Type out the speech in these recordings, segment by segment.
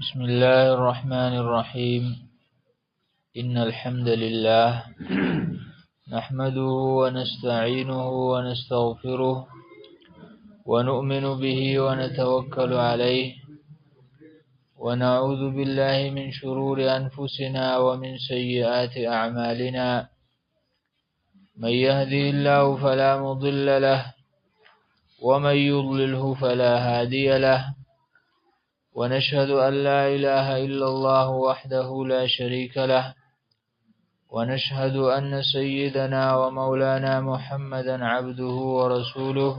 بسم الله الرحمن الرحيم إن الحمد لله نحمده ونستعينه ونستغفره ونؤمن به ونتوكل عليه ونعوذ بالله من شرور أنفسنا ومن سيئات أعمالنا من يهده الله فلا مضل له ومن يضلله فلا هادي له ونشهد أن لا إله إلا الله وحده لا شريك له ونشهد أن سيدنا ومولانا محمدا عبده ورسوله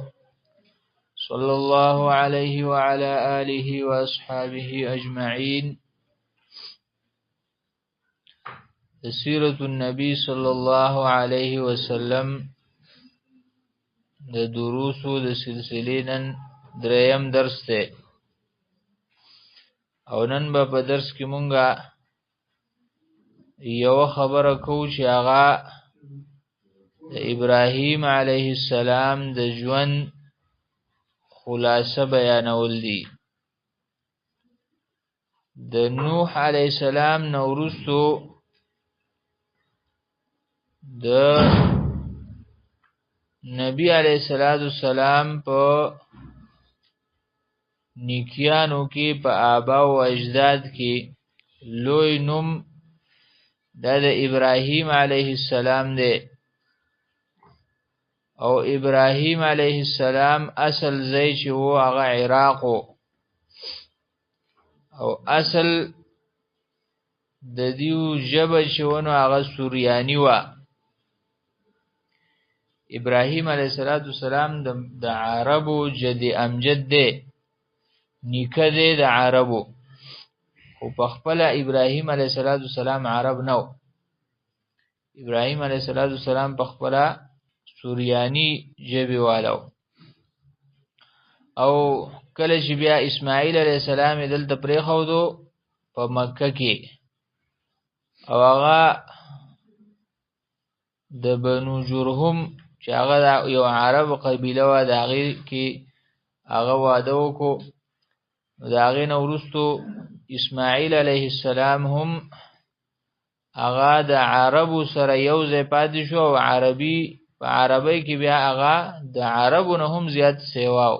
صلى الله عليه وعلى آله وأصحابه أجمعين. سيرة النبي صلى الله عليه وسلم د دروسو د سلسلینن دریم درس ته او نن به په درس کې مونږه یو خبره کوو چې هغه د ابراهیم علیه السلام د ژوند خلاصه بیانول دي. د نوح علیه السلام نه وروستو د نبی علیه السلام په نیکیانو کې په آبا او اجداد کې لوی نوم د ابراهیم علیه السلام دی او ابراهیم علیه السلام اصل ځای چې و هغه عراق او اصل د دیو ژبه چې ونه هغه سوریانی و. ابراهیم علیه السلام د عربو جد امجد دی، نیکه دی د عربو، خو په خپل ابراهیم علیه السلام عرب نو. ابراهیم علیه السلام په خپل سوریانی ژبه والو او کله چې بیا اسماعیل علیه السلام دلته پریښودو په مکه کې او هغه د بنو جرهم چې هغه یو عرب قبیله و د هغې کې هغه واده وکړو. د هغې نه وروستو اسماعیل علیه السلام هم هغه د عربو سره یو ځای پاتې شو او په عربی کې بیا هغه د عربو نه هم زیات سیوا و.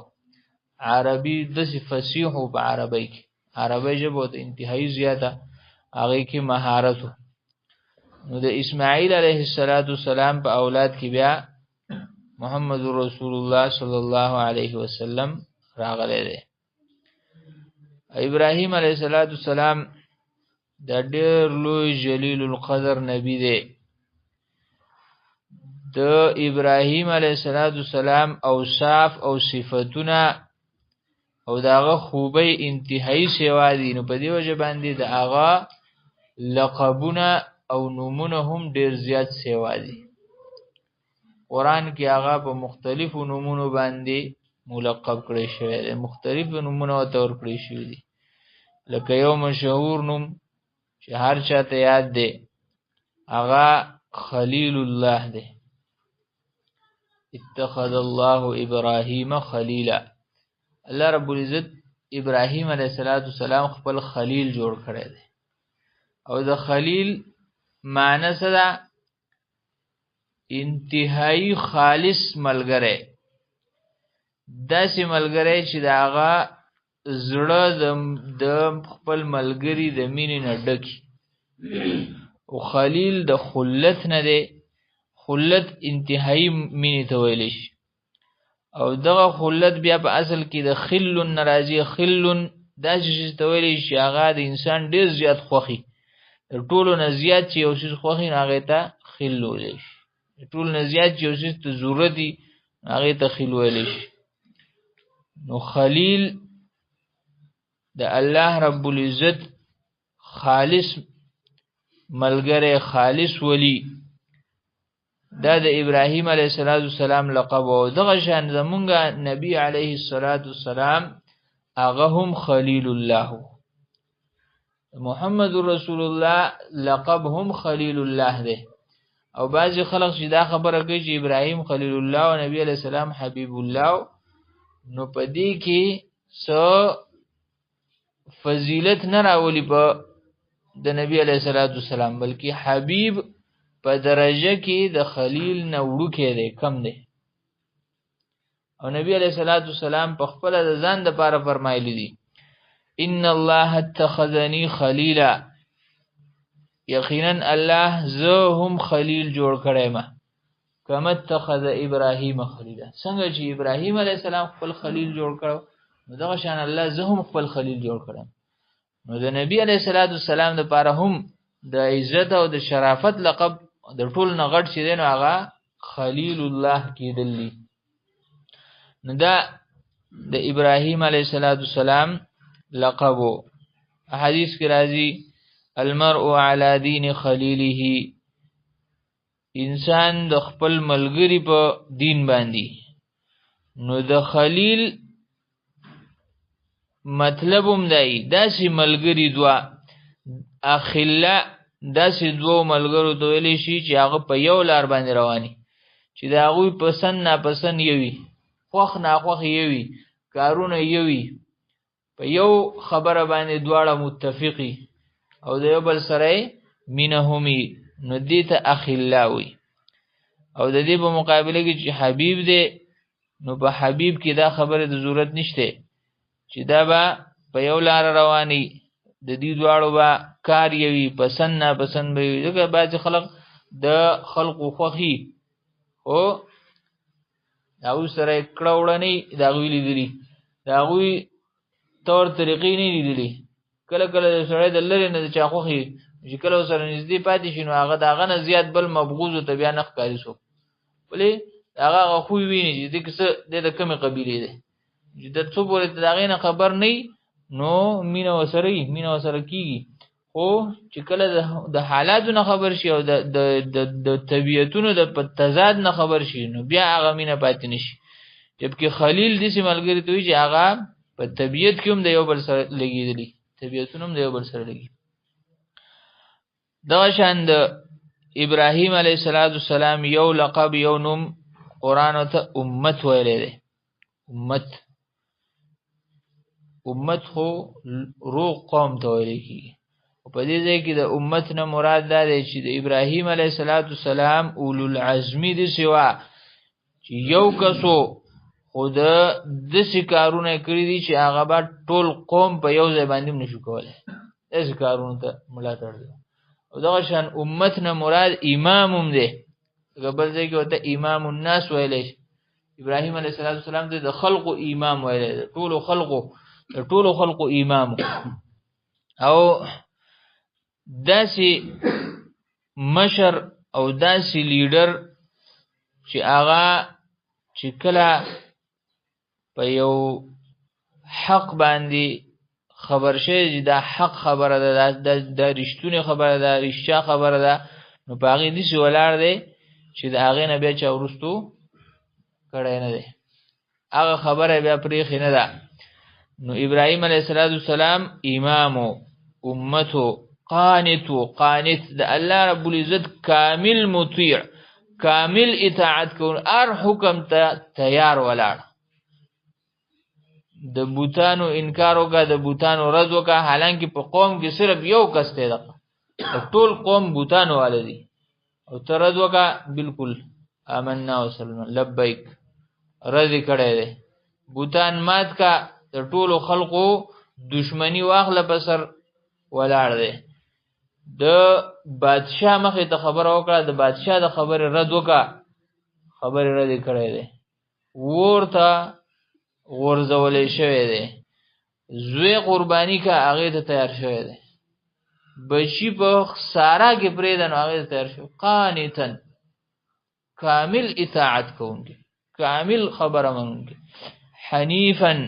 عربي داسې فصیح و په عربی کې، عربی ژبه ورته انتهایی زیاته هغې کې مهارت و. نو د اسماعیل علیه السلام په اولاد کې بیا محمد رسول الله صلی الله علیه وسلم راغلی دی. ابراهیم علیه السلام د ډېر لوی جلیل القدر نبی دی. د ابراهیم علیه السلام اوصاف او صفتونه او داغه خوبی انتهایی سیوا دي، نو په دې وجه باندې د هغه لقبونه او نومونه هم ډېر زیات سیوا دي. قرآن کې هغه په مختلفو نومونو باندې ملقب کړی شوی دی، مختلف نومونه ورته ورکړي شوي دي. لکه یو مشهور نوم چې هر چا ته یاد دی هغه خلیل الله دی. اتخذ الله ابراهیم خلیلا. الله رب العزت ابراهیم علیه السلام خپل خلیل جوړ کړی دی. او د خلیل معنی څه ده؟ انتهایی خالص ملګری، داسې ملګری چې د هغه زړه د خپل ملګري د مینې نه ډکي. او خلیل د خلت نه دی، خلت انتهایی مینې ته ویلی شي. او دغه خلت بیا په اصل کې د خلون نه راځي. خلون داسې شي ته ویلی شي هغه د انسان ډېر زیات خوښي، د ټولو نه زیات چې یو څیز خوښي نو هغې ته خل ویلی شي. د ټولو نه زیات چې یو څیز ته ضرورت وي هغې ته خل ویلی شي. نو خلیل د الله رب العزت خالص ملګری، خالص ولی، دا د ابراهیم علیه السلام لقب. او دغه شان زمونږ نبی علیه السلام هغه هم خلیل الله، محمد رسول الله لقب هم خلیل الله دی. او بعضی خلق چې دا خبره کوي چې ابراهیم خلیل الله او نبی علیه السلام حبیب الله، نو په دې کې څه فضیلت نه راولي په د نبی علیه الصلاۃ والسلام، بلکې حبیب په درجه کې د خلیل نه وړوکی دی، کم دی. او نبی علیه الصلاۃ والسلام په خپل د ځان د پاره فرمایلی دي ان الله اتخذني خلیلا، یقینا الله زه هم خلیل جوړ کړی ما، کما اتخذ ابراهیم خلیلا، څنګه چې ابراهیم علیه السلام خپل خلیل جوړ کړو نو دغه شان الله زه هم خپل خلیل جوړ کړم. نو د نبی علیه الصلاۃ والسلام د پاره هم د عزت او د شرافت لقب د ټول نه غټ شي دی نو هغه خلیل الله کېدلی. نو دا د ابراهیم علیه السلام لقب. حدیث کې راځي المرء علی دین خلیله، انسان د خپل ملګری په دین باندې. نو د خلیل مطلب هم دی داسې ملګری دوا اخلا، داسې دوه ملګرو ته ویلی شي چې هغه په یو لار باندې رواني، چې د هغوی پسند ناپسند یوي، خوښ ناخوښ یوي، کارونه یوي، په یو خبره باندې دواړه متفقي او د یو بل سره مینه همي، نو دې ته اخلا وي. او د دې په مقابله کې چې حبیب دی نو په حبیب کې دا خبره د ضرورت نشته چې دا به په یو لار رواني، د دې دواړو به کار یوي، پسند ناپسند به وي. ځکه بعضې خلق د خلقو خوښي خو د هغوی سره یې کړه وړه نه وي د هغوی لیدلي، د هغوی طور طریقې نه لیدلي. کله کله د سړی د لرې نه د چا خوښي چې کله ورسره نږدې پاتې شي نو هغه د هغه نه زیات بل مبغوضو ته بیا نه ښکاري څوک، ولې د هغه خوی ویني چې دې کې څه دی د کمې قبیلې دی، چې د څو پورې ته د هغې نه خبر نه وي نو مینه ورسره وي، مینه ورسره کېږي. خو چې کله د حالاتو نه خبر شي او د طبیعتونو د تضاد نه خبر شي نو بیا هغه مینه پاتې نه شي. جبکې خلیل داسې ملګري ته وي چې هغه په طبیعت کې هم د یو بل سره لګېدلي، طبیعتونه هم د یو بل سره لګي. دغه شان د ابراهیم علیه السلام یو لقب، یو نوم قرآن ته امت ویلی دی. امت خو روغ قوم ته ویلی کېږي. په دې ځای کې د امت نه مراد دا دی چې د ابراهیم علیه السلام اولو العزمي داسې وه چې یو کسو خو د داسې کارونه یې کړي دي چې هغه به ټول قوم په یو ځای باندې هم نشو کولی، داسې کارونو ته ملاتړ دی. او دغه شان امت نه مراد امام هم دی، لکه بل ځای کې ورته امام الناس ویلی شي. ابراهیم علیه السلام ته د خلقو امام ویلی، د ټولو خلقو امام. او داسې مشر او داسې لیډر چې هغه چې کله په یو حق باندې خبر شي چې دا حق خبره ده، دا رښتونې خبره ده، رښتیا خبره ده، نو په هغې داسې ولاړ دی چې د هغې نه بیا چا وروستو کړی نه دی، هغه خبره بیا پرېښې نه ده. نو ابراهیم علیه السلام امامو، امتو، قانت د الله رب العزت کامل مطیع، کامل اطاعت کون، هر حکم ته تیار ولاړ. د بوتانو انکار وکړه، د بوتانو رد وکړه، حالانکه په قوم کې صرف یو کس دی، د ټول قوم بوتانو والا دي، او ته رد وکړه بالکل آمنا وسلم لبیک، رد یې کړی دی. بوتان مات کا، د ټولو خلقو دشمنی واخله په سر ولاړ دی. د بادشاه مخې ته خبره وکړه، د بادشاه د خبرې رد وکړه، خبرې رد یې کړی دی. ور ته غورځولی شوی دی، زوی قرباني که هغې ته تیار شوی دی، بچي په سارا کې پرېږده نو هغې ته تیار شوی. قانتن، کامل اطاعت کوونکی، کامل خبره منونکی. حنیفن،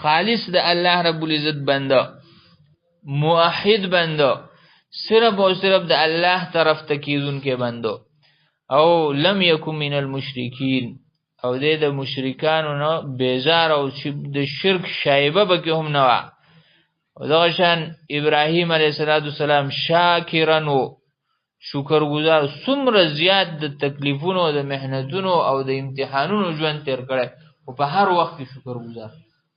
خالص د الله رب العزت بنده، موحد بنده، صرف او صرف د الله طرف ته کېدونکی بنده. او لم یکن من المشرکین، او دې د مشرکانو نه بیزار او د شرک شایبه به کې هم نه وه. او دغه شان ابراهیم علیه السلام شاکرن و شکرګزار، څومره زیات د تکلیفونو، د محنتونو او د امتحانونو ژوند تیر کړی، خو په هر وخت کې شکرګزار،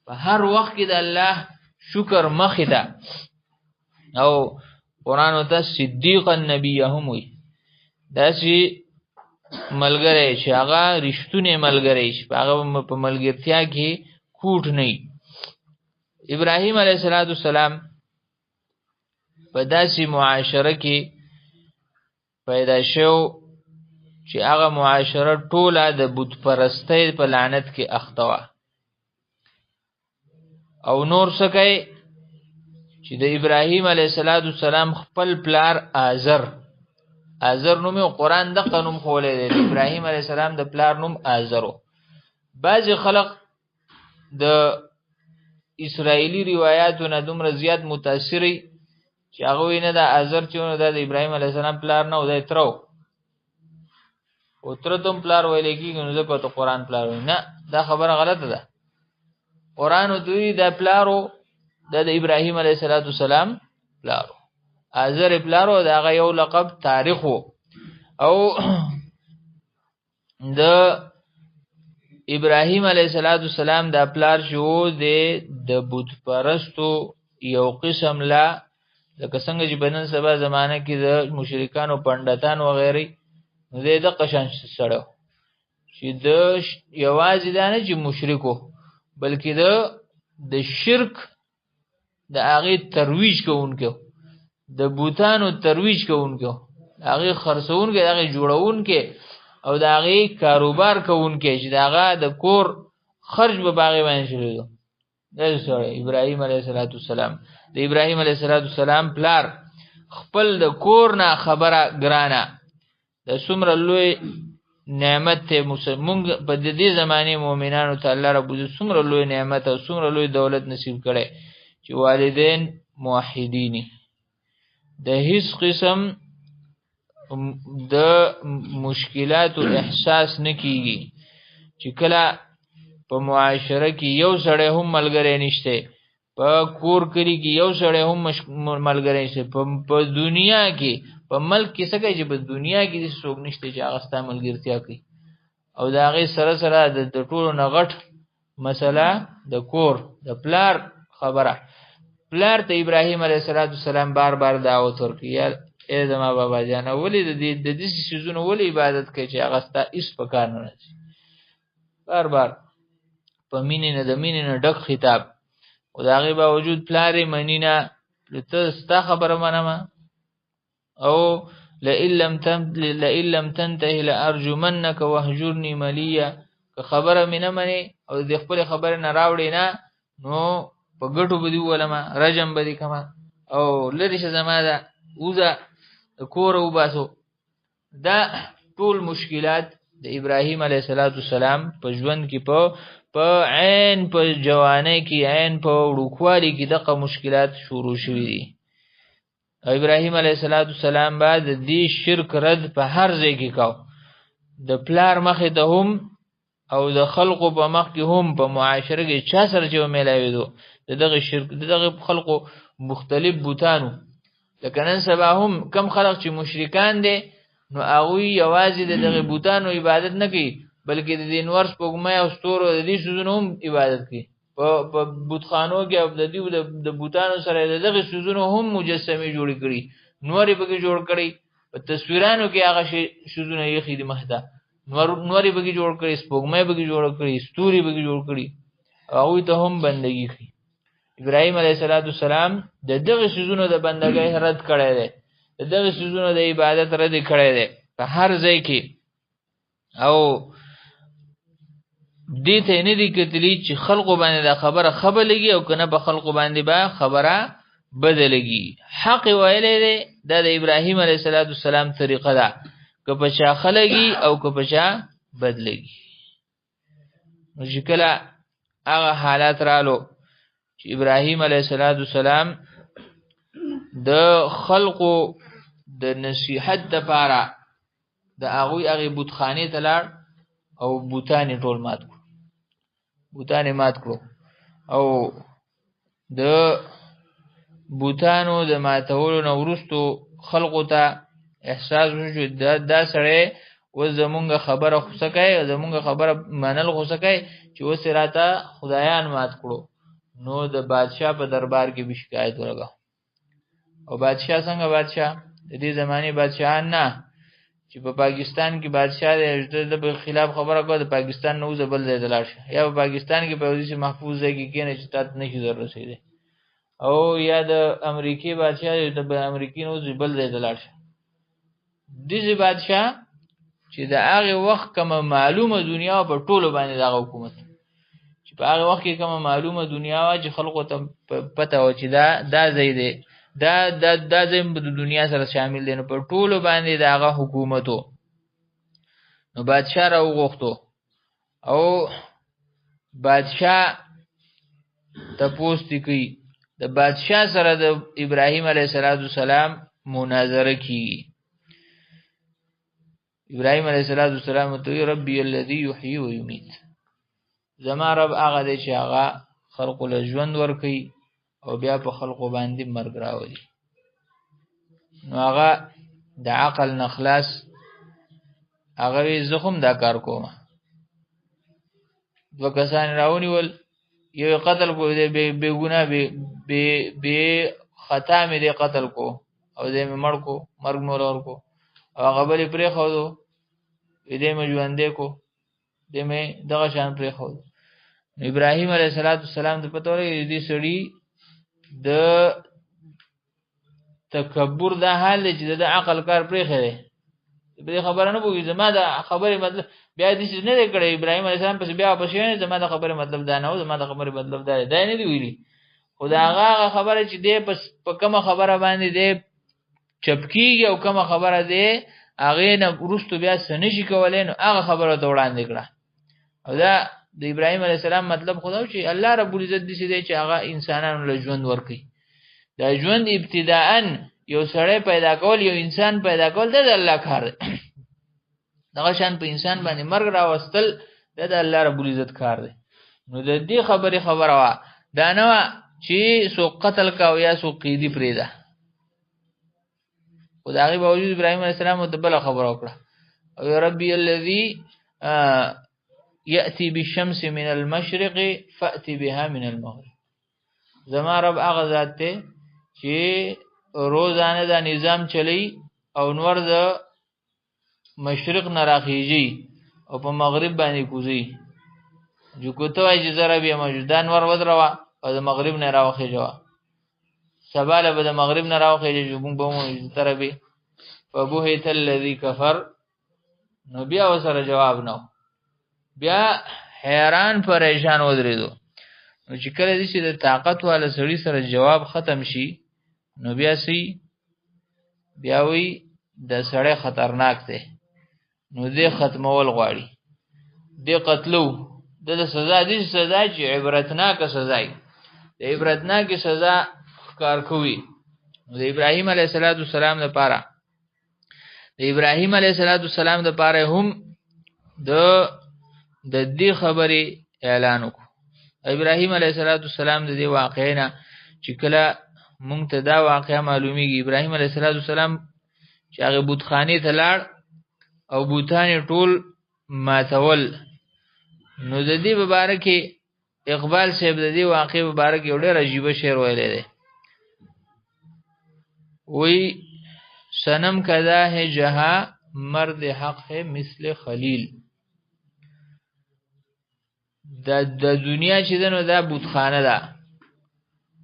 په هر وخت کې د الله شکر مخی ده. او قرآن وته صدیقا نبیهم وی، داسې ملګری چې هغه رښتونی ملګری چې هغه په ملګرتیا کې کوټ نه وي. ابراهیم علیه السلام په داسې معاشره کې پیدا شو چې هغه معاشره ټوله د بت پرستۍ په لعنت کې اخته وه. او نور څه کوي چې د ابراهیم علیه السلام خپل پلار آزر نوم یې قرآن دغه نوم ښولی دی. د ابراهیم علیه السلام د پلار نوم آزر و. بعضې خلق د اسرائیلي روایاتو نه دومره زیات متاثري چې هغه وایي نه دا آزر چې دا د ابراهیم علیه السلام پلار نه و، دی تره و. او تره ته هم پلار ویلی کېږي، نو ځکه ورته قرآن پلار وایي. نه، دا خبره غلطه ده. قرآن ورته وایي دا پلار و، دا د ابراهیم علیه السلام پلار و. آزر پلار و، د هغه یو لقب تاریخ و. او د ابراهیم علیه السلام دا پلار چې و د بت پرستو یو قسم لا، لکه څنګه چې په نن سبا زمانه کې د مشرکانو پنډتان وغیرې، نو دی دغه شان سړی و چې د یوازې دا نه چې مشرک و، بلکې د شرک د هغې ترویج کوونکی و، د بوتانو ترویج کوونکی و، د هغې خرڅوونکی، د هغې جوړوونکی او د هغې کاروبار کوونکی چې د هغه د کور خرج به په هغې باندې شوی و. داسې سړی ابراهیم علیه السلام. د ابراهیم علیه السلام پلار خپل د کور نه خبره ګرانه، د څومره لوی نعمت ته مونږ په دې زمانې مؤمنانو ته الله رب العزت څومره لوی نعمت او څومره لوی دولت نصیب کړی چې والدین موحدینی، د هیڅ قسم د مشکلاتو احساس نه کیږي چې کله په معاشره کې یو سړی هم ملګری نشته، په کور کلی کې یو سړی هم ملګری نشته، په دنیا کې په ملک کې څه کوي چې په دنیا کې داسې څوک نشته چې هغه ستا ملګرتیا کوي. او د هغې سره سره د ټولو نه غټ مسله د کور د پلار خبره. پلار ته ابراهیم علیه السلام بار بار دعوت ورکړي، یا ای زما بابا جانه ولې د داسې څیزونو ولې عبادت کوي چې هغه ستا هېڅ په کار نه راځي. بار بار په مینې نه، د مینې نه ډک خطاب. او د هغې باوجود پلار یې مني نه، ته ستا خبره منمه، او لئن لم تنتهي لارجمنك واهجرني مليا. که خبره مې نه منې او د خپلې خبرې نه راوړې نه، نو په ګټو به دې وولمه، رجم به دې کمه، او لرې شه زما ده، وځه د کوره وباسو. دا ټول مشکلات د ابراهیم علیه السلام په ژوند کې په عین په جوانۍ کې، عین په وړوکوالي کې دغه مشکلات شروع شوي دي. او ابراهیم علیه السلام به د دې شرک رد په هر ځای کې کو، د پلار مخې ته هم او د خلقو په مخ کې هم، په معاشره کې چا سره چې ومیلاوېدو د دغه شرک، د دغه خلقو مختلف بوتانو. لکه نن سبا هم کم خلق چې مشرکان دي، نو هغوی یوازې د دغه بوتانو عبادت نه کوي، بلکې د دې نور سپوږمۍ او ستورو د دې څیزونو هم عبادت کوي. په بوتخانو کې او د بوتانو سره د دغه څیزونو هم مجسمې جوړې کړي، نور یې پکې جوړ کړي، په تصویرانو کې هغه څیزونه ایښي دي مخې ته، نور یې پکې جوړ کړي، سپوږمۍ پکې جوړ کړي، ستوري پکې جوړ کړي، هغوی ته هم بندګي کوي. ابراهیم علیه السلام د دغه څیزونو د بندګۍ رد کړی دی، د دغه څیزونو د عبادت رد کړی دی په هر ځای کې. او دې ته نه دي کتلي چې خلقو باندې دا خبره ښه به لګي او که نه په خلقو باندې به خبره بده لګي. حق ویلی دی، دا د ابراهیم علیه السلام طریقه ده، که په چا ښه لګي او که په چا بد لګي. نو چې کله هغه حالات رالو چې ابراهیم علیه السلام د خلقو د نصیحت دپاره د هغوی هغې بتخانې ته لاړ او بوتان یې ټول مات کړو، بوتان یې مات کړو. او د بوتانو د ماتولو نه وروستو خلقو ته احساس وشو دا سړی اوس زمونږ خبره خوسه کوي، زمونږ خبره منل خوسه کوي چې اوس یې راته خدایان مات کړو نو د بادشاه په دربار کې به شکایت ورغه. او بادشاه څنګه بادشاه د دې زمانه بادشاہان نه چې په پاکستان کې بادشاہ د خلاف خبره کوي د پاکستان نو زبل ځای دلار شي یا په پاکستان کې په وځي محفوظ ځای کې کېنه چې تاسو نشي ضرر رسیدي او یا د امریکای بادشاہ د امریکای نو زبل ځای دلار شي. دغه بادشاہ چې د هغه وخت کوم معلومه دنیا په ټولو باندې د حکومت چې په هغه وخت کې کوم معلومه دنیا وا چې خلکو ته پته و چې دا ځای دی دا زم د دنیا سره شامل دي نو په ټولو باندې داغه حکومتو. نو بادشاہ را وغوښتو او بادشاہ تپوس کوي د بادشاہ سره د ابراهیم علیه السلام مناظره کی. ابراهیم علیه السلام ته ربي الذي يحيي ويميت زما رب هغه دی چې هغه خلق له ژوند ورکي او بیا په خلقو باندې مرګ راولي. نو هغه د عقل نخلاص هغه زخم دا کار کوم. دو کسان راونی ول یو قتل کو به ګناه به خطا مې دې قتل کو او دې مې مړ کو مرګ مور ور کو او هغه بلې پرې خو دې مې ژوندې کو دې مې دغه شان پرې خو. ابراهیم علیه السلام د پته ورې دې سړي د تکبر دا حال چې د عقل کار پرې خره به خبره نه بوي زما دا خبره مطلب بیا دې نه کړې. ابراهیم علیه السلام پس بیا پښې نه زما دا خبره مطلب دا نه و زما دا خبره مطلب دا نه دی ویلي. خدا هغه خبره چې دې پس په کومه خبره باندې دې چپکیږي او کومه خبره دې هغه نه ورستو بیا سنشي کولای نو هغه خبره ته وړاندې کړه. او دا د ابراهیم علیه السلام مطلب خدا چې الله رب العزت دې چې هغه انسانانو له ژوند ورکي. دا ژوند ابتداءً یو سړی پیدا کول یو انسان پیدا کول د الله کار دی. دغه شان په انسان باندې مرګ راوستل د الله رب العزت کار دی. نو د دې خبره وا دا نه چې سو قتل کا او یا سو قیدی پریدا. خدای باوجود ابراهیم علیه السلام ته بل خبر وکړه او ربي الذي ياتي بالشمس من المشرق فاتي بها من المغرب. زما رب هغه ذات ته چې روزانه دا نظام چلی او نور د مشرق نه راخیږي او په مغرب باندې کوزي جو کوته وای چې زره بیا موجودان ور ودروا او د مغرب نه راوخیږي سباله به د مغرب نه راوخیږي جو مونږ به مو تر به فبهت الذي كفر. نو بیا وسره جواب نو بیا حیران پریشان ودرېدو. نو چې کله دې چې د طاقت والا سړي سره جواب ختم شي نو بیا وی د سړی خطرناک دی نو دې ختمول غواړي دې قتلو د سزا دې سزا چې عبرتناک سزا دی د عبرتناک سزا کار کوي. د ابراهیم علیه السلام لپاره هم د دې خبرې اعلان وکړ. ابراهیم علیه السلام د دې واقعینا چې کله مونږ ته دا واقعا معلومیږي ابراهیم علیه السلام چې هغه بوتخانه ته لاړ او بوتان ټول ماتول. نو د دې مبارکي اقبال صاحب د دې واقع مبارک یو ډېر عجیب شعر ویلی دی. وی سنم کدا ہے جہاں مرد حق ہے مثل خلیل. د دنیا چې دنو دا بوتخانه ده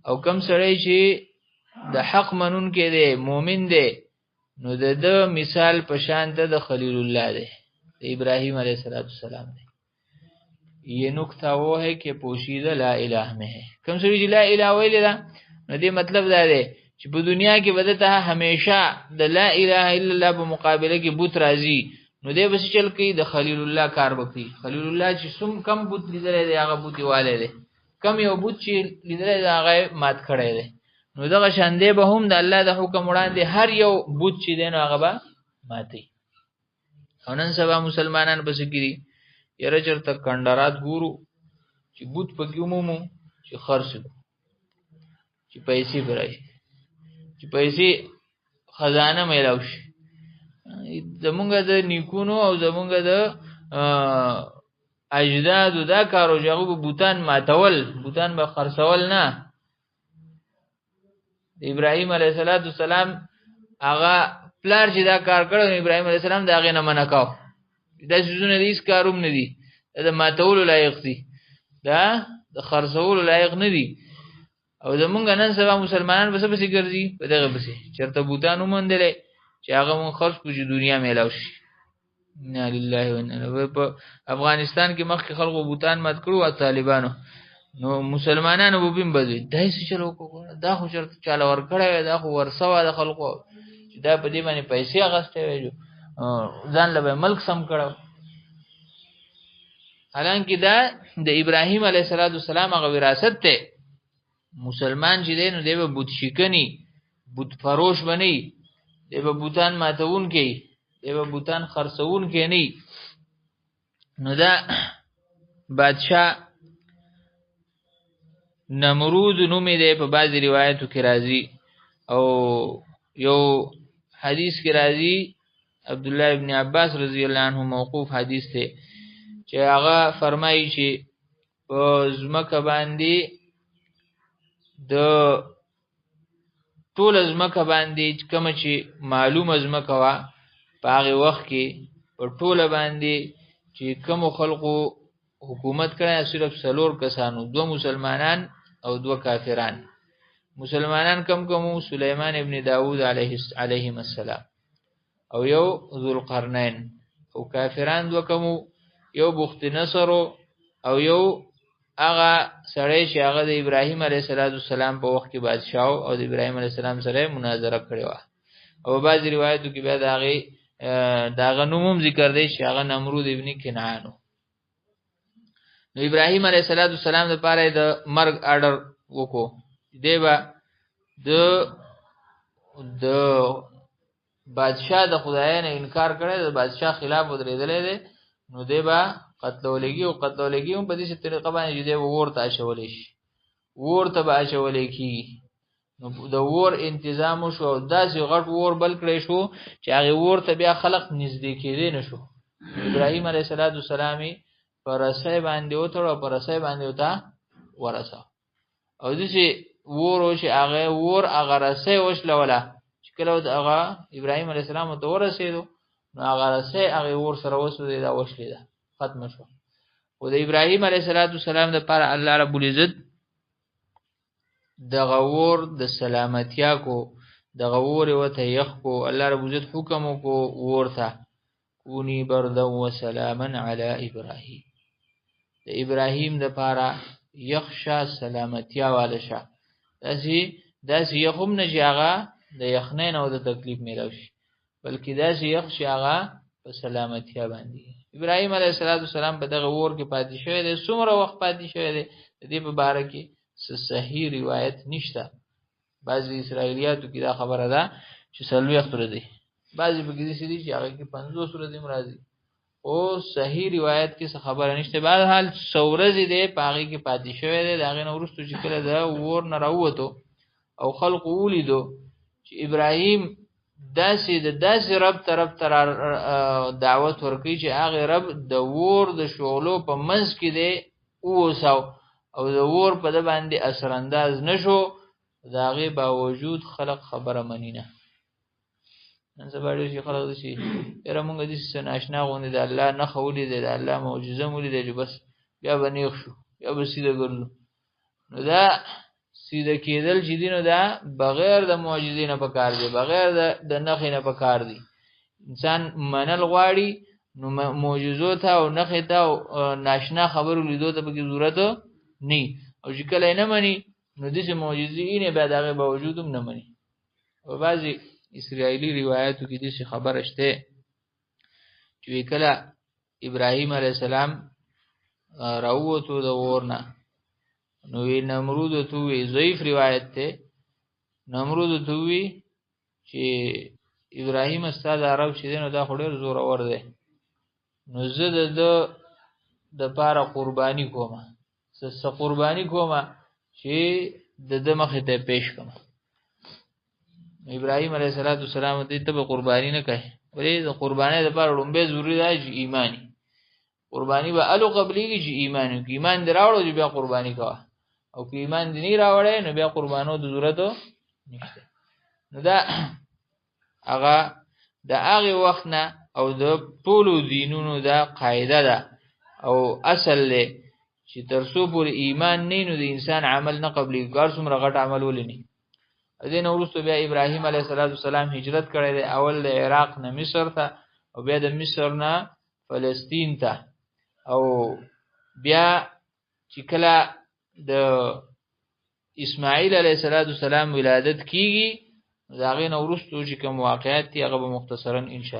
او کم سړی چې د حق منون کې دی مومن دی نو د مثال په شان د خلیل الله دی د ابراهیم علیه السلام دی. یہ نکتہ وہ ہے کہ پوشیدہ لا الہ میں ہے. کم سړی چې لا الہ ویلی ده نو دې مطلب دا دی چې په دنیا کې بدته همیشه د لا اله الا الله په مقابله کې بوت راځي نو دې بس چل کوي د خلیل الله کار وکړي. خلیل الله چې سم کم بوت لیدل دی هغه بوتي والے دی کم یو بوت چې لیدل دی هغه مات کړی دی. نو دغه شان دی به هم د الله د حکم وړاندې هر یو بوت چې دی نو هغه به ماتي. او نن سبا مسلمانان بس کړي یره چرته کندرات ګورو چې بوت پکې عمومو چې خرڅ چې پیسې برای چې پیسې خزانه میلاو شي. زمونږ د نیکونو او زمونږ د اجدادو دا کارو چې هغه بوتان ماتول، بوتان به خرڅول نه. ابراهیم علیه السلام هغه پلار چې دا کار کړو، ابراهیم علیه السلام دا هغه نه منع کاو. دا څه نه دي، هیڅ کاروم نه دي، دا ماتول لایق دي، دا د خرڅول لایق نه دي. او زمونږ نن سبا مسلمانان بس بس ګرځي په دغه بس چرته بوتانو مندلې چې هغه مون خرڅ کو چې دنیا میلاو شي. ان لله و انا الیه. په افغانستان کې مخکې خلکو بوتان مات کړو او طالبانو، نو مسلمانانو وبیم بځي دای څه چلو کو، دا خو چرته چاله ور کړی، دا خو ورسوه د خلکو چې دا په دې باندې پیسې اغستې وي، ځان له ملک سم کړو. حالانکه دا د ابراهیم علیه السلام هغه وراثت ته. مسلمان چې دی نو دی به بت شکنی، بت فروش بنی، دی به بوتان ماتون کی، دی به بوتان خرڅون کی نه. نو دا بادشاہ نمرود نومې دی په بعضی روایتو کې راځي، او یو حدیث کې راځي عبد الله ابن عباس رضی الله عنه موقوف حدیث دی چې هغه فرمایي چې په ځمکه باندې د ټول ځمکه باندې کوم چې معلومه ځمکه وه په هغې وخت کې په ټوله باندې چې کومو خلقو حکومت کړی صرف 4 کسانو، 2 مسلمانان او 2 کافران. مسلمانان کم کومو سلیمان ابن داود علیهم السلام او یو ذوالقرنین، او کافران 2 کومو، یو بخت نصر او یو هغه سړی چې هغه د ابراهیم علیه السلام په وخت کې بادشاہ او د ابراهیم علیه السلام سره مناظره کړې وه. او بعض روایتو کې بیا د هغه نوم هم ذکر دی چې هغه نمرود ابن کنعان. نو ابراهیم علیه السلام دپاره د مرګ آرډر وکړو، دی به د بادشاہ د خدای نه انکار کړی، د بادشاہ خلاف ودرېدلی دی، نو دی به قتلولګي، او قتلولګي هم په دې طریقه باندې چې دی به اور ته اچولی شي، اور ته به اچولی کېږي. نو د اور انتظام وشو او داسې غټ اور بل کړی شو چې هغې اور ته بیا خلق نږدې کېدی نه شو. ابراهیم علیه السلام یې په رسۍ باندې وتړو او په رسۍ باندې ورته ورسو، او داسې اور و چې هغه اور هغه رسۍ وشلوله چې کله هغه ابراهیم علیه السلام ورته ورسېدو نو هغه رسۍ هغې اور سره وسولېده، وشلېده، ختمه شو. خو د ابراهیم علیه السلام دپاره الله رب العزت دغه اور د سلامتیا کو، دغه اور یې ورته یخ کو. الله رب العزت حکم وکړو اور ته کونی بردا وسلاما علی ابراهیم، د ابراهیم دپاره یخ شه، سلامتیا واله شه. داسې یخ هم نه چې هغه د یخنۍ نه او د تکلیف میلاو شي، بلکې داسې یخ چې هغه په سلامتیا باندې. ابراهیم علیه السلام په دغه اور کې پاتې شوی دی. څومره وخت پاتې شوی دی د دې په باره کې صحیح روایت نشته. بعضې اسرائیلیاتو کې دا خبره ده چې 40 ورځې، بعضې پکې داسې دي چې هغه کې 50 ورځې هم راځي، خو صحیح روایت کې څه خبره نشته. بهرحال 100 ورځې دی په هغې کې پاتې شوی دی. د هغې نه وروستو چې کله د اور نه راووتو او خلقو ولیدو چې ابراهیم داسې رب طرف ته دعوت ورکوي چې هغې رب د اور د شعلو په منځ کې دی اوسو او د اور په ده باندې اثر انداز نه شو، د هغې باوجود خلق خبره مني نه. نن سبا ډېر چې خلق داسې یاره مونږ داسې څه ناشنا غوندې د الله نښه ولیدې، د الله معجزه مو ولیدې چې بس بیا به نیغ شو، بیا به سیده ګرځو. نو دا سیده کېدل چې دي نو دا بغیر د معجزې نه پکار دی، بغیر د نښې نه پکار دی. انسان منل غواړي نو معجزو ته او نښې ته او ناشنا خبرو لیدو ته پکې ضرورت نه، او چې کله یې نه مني نو داسې معجزې یې بیا د هغې باوجود هم نه مني. او بعضې اسرائیلي روایاتو کې داسې خبره شته چې کله ابراهیم علیه السلام راووتو د اور نه نو وی نمرود ته وی، ضعیف روایت ته، نمرود ته وی چې ابراهیم استاد عرب چې دی نو دا خو ډېر زورور دی، نو زه د پاره قرباني کومه، څه قرباني کومه چې د ده مخې ته پیش کړم. ابراهیم علیه السلام دې ته به قرباني نه کوي، ولې د قربانۍ دپاره لومبی ضروري ده چې ایماني. قربانی به الو قبليږي چې ایمان کې ایمان دراوړو چې بیا قربانی کوه او که ایمان دې نه راوړې نو بیا قربانو د ضرورت نشته. نو دا هغه د هغه وخت نه او د ټولو دینونو دا قاعده ده او اصل له چې ترسو پر ایمان نه نو د انسان عمل نه قبلي ګار څومره غټ عمل ولني. دین وروسته بیا ابراهیم علیه السلام هجرت کړی دی، اول د عراق نه مصر ته او بیا د مصر نه فلسطین ته، او بیا چې کله د اسماعیل علیه السلام ولادت کیږي دا غي نو وروسته چې کوم واقعیت هغه به مختصرا ان شاء